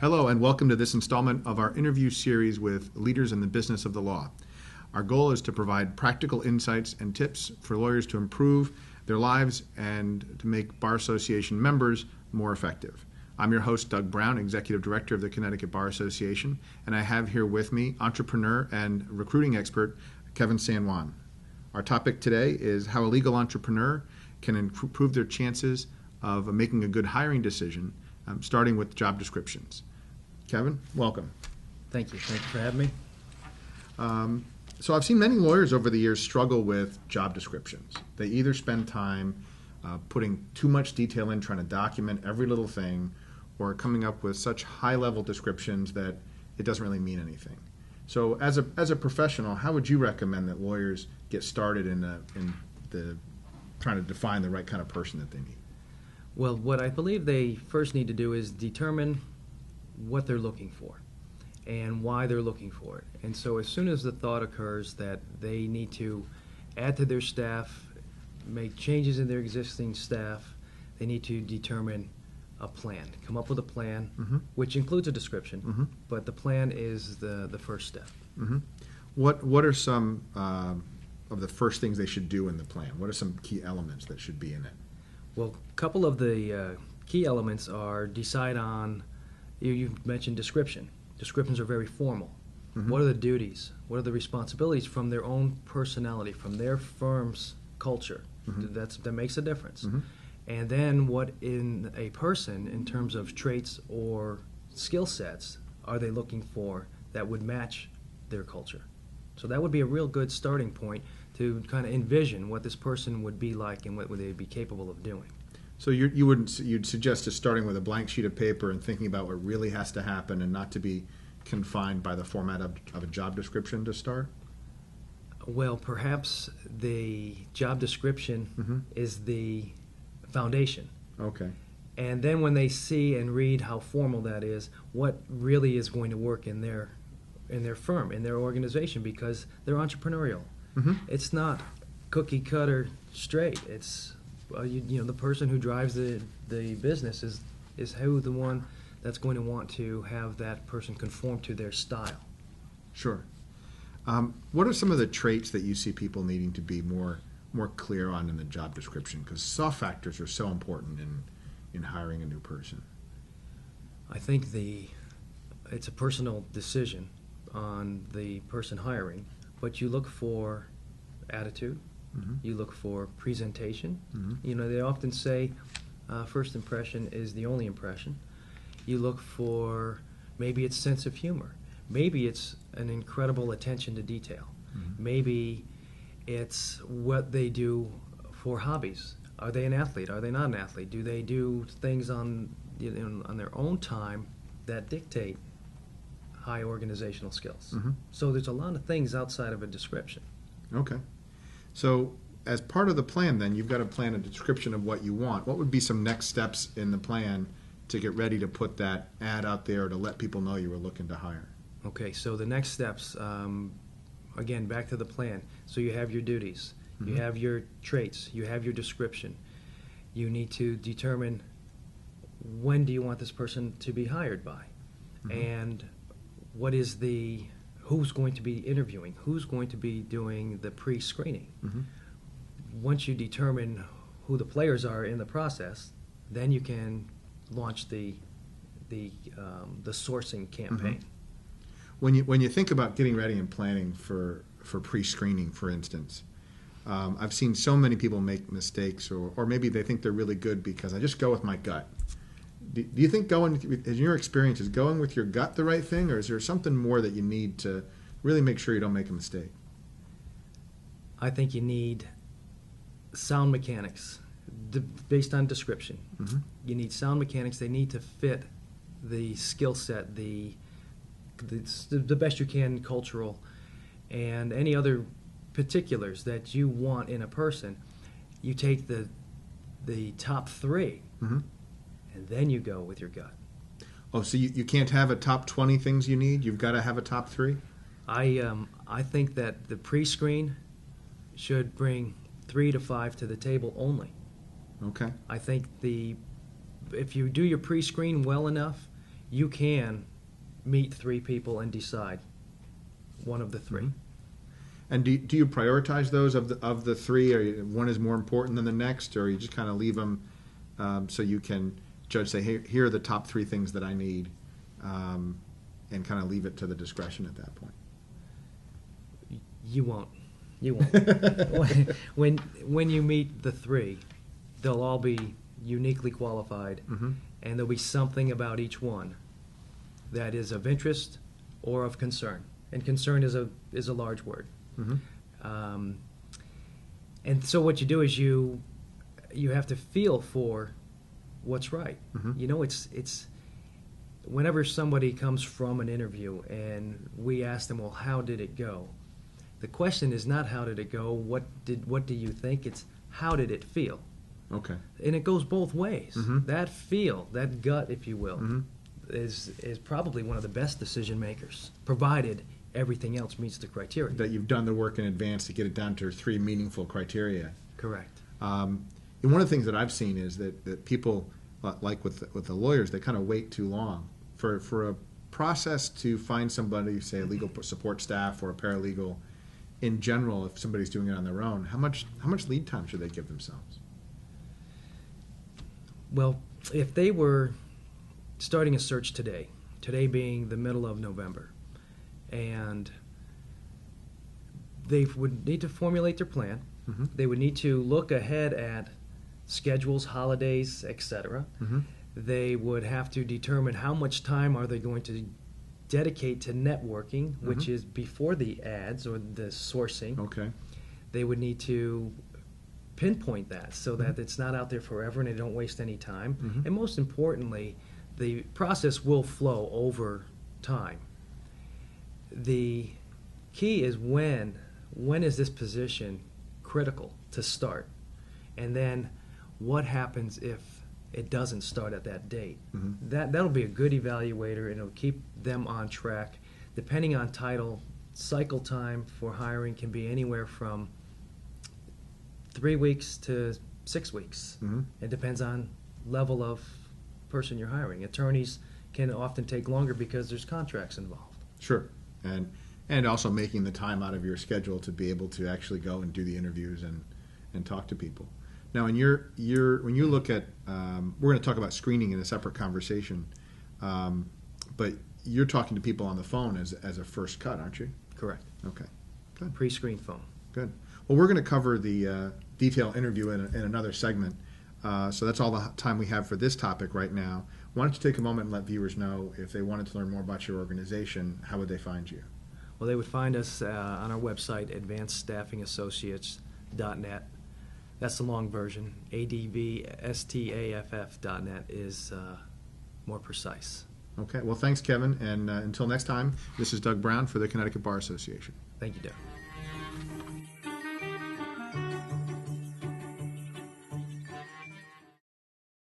Hello and welcome to this installment of our interview series with leaders in the business of the law. Our goal is to provide practical insights and tips for lawyers to improve their lives and to make Bar Association members more effective. I'm your host, Doug Brown, Executive Director of the Connecticut Bar Association, and I have here with me entrepreneur and recruiting expert Kevin San Juan. Our topic today is how a legal entrepreneur can improve their chances of making a good hiring decision, starting with job descriptions. Kevin, welcome. Thank you. Thank you for having me. So I've seen many lawyers over the years struggle with job descriptions. They either spend time putting too much detail in, trying to document every little thing, or coming up with such high-level descriptions that it doesn't really mean anything. So as a professional, how would you recommend that lawyers get started in the trying to define the right kind of person that they need? Well, what I believe they first need to do is determine what they're looking for and why they're looking for it. And so as soon as the thought occurs that they need to add to their staff, make changes in their existing staff, they need to determine a plan, come up with a plan, which includes a description, but the plan is the first step. What are some of the first things they should do in the plan? What are some key elements that should be in it? Well, a couple of the key elements are decide on, you mentioned description. Descriptions are very formal. What are the duties? What are the responsibilities from their own personality, from their firm's culture? That makes a difference. And then what in a person, in terms of traits or skill sets, are they looking for that would match their culture? So that would be a real good starting point to kind of envision what this person would be like and what would they be capable of doing. So you'd suggest just starting with a blank sheet of paper and thinking about what really has to happen and not to be confined by the format of a job description to start? Well, perhaps the job description is the foundation. Okay. And then when they see and read how formal that is, what really is going to work in their firm, in their organization, because they're entrepreneurial. It's not cookie cutter straight. It's the person who drives the business is who the one that's going to want to have that person conform to their style. Sure. What are some of the traits that you see people needing to be more clear on in the job description? Because soft factors are so important in hiring a new person. I think it's a personal decision on the person hiring, but you look for attitude, you look for presentation. They often say first impression is the only impression. You look for, maybe it's sense of humor, maybe it's an incredible attention to detail, maybe it's what they do for hobbies. Are they an athlete? Are they not an athlete? Do they do things on their own time that dictate high organizational skills? So there's a lot of things outside of a description. Okay. So as part of the plan, then, you've got to plan a description of what you want. What would be some next steps in the plan to get ready to put that ad out there to let people know you were looking to hire? Okay, so the next steps, again, back to the plan. So you have your duties, you have your traits, you have your description. You need to determine when do you want this person to be hired by, and what is who's going to be interviewing, who's going to be doing the pre-screening. Once you determine who the players are in the process, then you can launch the sourcing campaign. When you think about getting ready and planning for pre-screening, for instance, I've seen so many people make mistakes, or maybe they think they're really good because I just go with my gut. Do you think in your experience, is going with your gut the right thing, or is there something more that you need to really make sure you don't make a mistake? I think you need sound mechanics based on description. You need sound mechanics. They need to fit the skill set, the best you can, cultural, and any other particulars that you want in a person. You take the top three, and then you go with your gut. Oh, so you can't have a top 20 things you need? You've got to have a top 3? I think that the pre-screen should bring 3 to 5 to the table only. Okay. I think if you do your pre-screen well enough, you can meet 3 people and decide one of the 3. Mm-hmm. And do you prioritize those of the 3? Or one is more important than the next, or you just kind of leave them so you can judge, say, hey, here are the top 3 things that I need, and kind of leave it to the discretion at that point? You won't. when you meet the 3, they'll all be uniquely qualified, Mm-hmm. and there'll be something about each one that is of interest or of concern. And concern is a large word. Mm-hmm. And so what you do is you have to feel for what's right. Mm-hmm. You know, it's whenever somebody comes from an interview and we ask them, well, how did it go? The question is not how did it go, what do you think? It's how did it feel? Okay. And it goes both ways. Mm-hmm. That feel, that gut, if you will, Mm-hmm. is probably one of the best decision makers, provided everything else meets the criteria. That you've done the work in advance to get it down to 3 meaningful criteria. Correct. And one of the things that I've seen is that people, like with the lawyers, they kind of wait too long for a process to find somebody, say a legal support staff or a paralegal. In general, if somebody's doing it on their own, how much lead time should they give themselves? Well, if they were starting a search today being the middle of November, and they would need to formulate their plan. Mm-hmm. They would need to look ahead at schedules, holidays, etc. Mm-hmm. They would have to determine how much time are they going to dedicate to networking, Mm-hmm. which is before the ads or the sourcing. Okay. They would need to pinpoint that so that Mm-hmm. it's not out there forever and they don't waste any time. Mm-hmm. And most importantly, the process will flow over time. The key is when is this position critical to start? And then what happens if it doesn't start at that date? Mm-hmm. That'll be a good evaluator, and it'll keep them on track. Depending on title, cycle time for hiring can be anywhere from 3 weeks to 6 weeks. Mm-hmm. It depends on level of person you're hiring. Attorneys can often take longer because there's contracts involved. Sure. And also making the time out of your schedule to be able to actually go and do the interviews and talk to people. Now, when you look at, we're going to talk about screening in a separate conversation, but you're talking to people on the phone as a first cut, aren't you? Correct. Okay, good. Pre-screened phone. Good. Well, we're going to cover the detailed interview in another segment, so that's all the time we have for this topic right now. Why don't you take a moment and let viewers know, if they wanted to learn more about your organization, how would they find you? Well, they would find us on our website, advancedstaffingassociates.net. That's the long version. advstaff.net is more precise. Okay. Well, thanks, Kevin. And until next time, this is Doug Brown for the Connecticut Bar Association. Thank you, Doug.